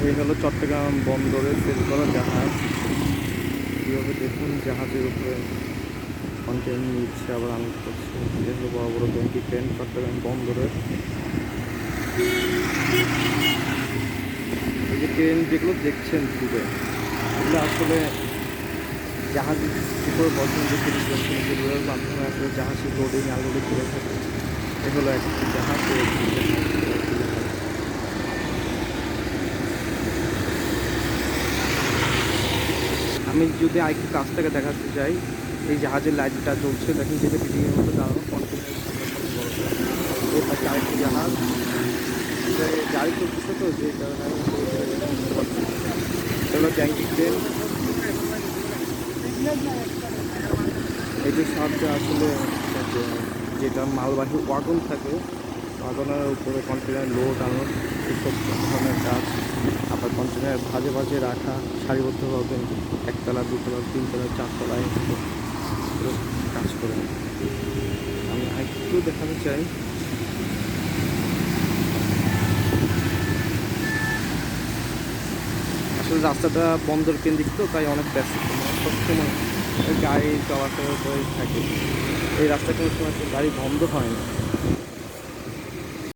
এই হলো চট্টগ্রাম বন্দরে সেল করা জাহাজ। কীভাবে দেখুন জাহাজের উপরে কন্টেইনার নিচ্ছে আবার আনলোড করছে। এই হলো বড় বড় ট্যাঙ্কি ট্রেন চট্টগ্রাম বন্দরের। এই যে ট্রেন যেগুলো দেখছেন দূরে, এগুলো আসলে জাহাজের উপরে বসানো যে যেগুলোর মাধ্যমে আসলে জাহাজের লোডিং আনলোডিং করে থাকে। এগুলো একটি জাহাজ আমি যদি আরেকটু কাছ থেকে দেখাতে চাই, এই জাহাজের লাইটটা জ্বলছে দেখেন, যেটা বিল্ডিংয়ের মধ্যে দাঁড়ানো কন্টেনার। এই পাশে আরেকটি জাহাজ, গাড়ি চলতেছে তো যে কারণে আমি বুঝতে পারছি। এগুলো ট্যাঙ্কি ট্রেন। এই যে সারটা আসলে যেটা মালবাহী ওয়াগন থাকে, ওয়াগনের উপরে কন্টেনার লোড আনলোড এইসব ধরনের কাজ। আবার কন্টেনার ভাজে ভাজে রাখা সারিবদ্ধভাবে একতলা দুতলা তিনতলা চারতলায় কাজ করে। আমি একটু দেখাতে চাই, আসলে রাস্তাটা বন্দর কেন্দ্রিক তো, তাই অনেক ব্যস্ত, সবসময় গাড়ি চলাচল করে থাকে। এই রাস্তা কোনো সময় গাড়ি বন্ধ হয় না।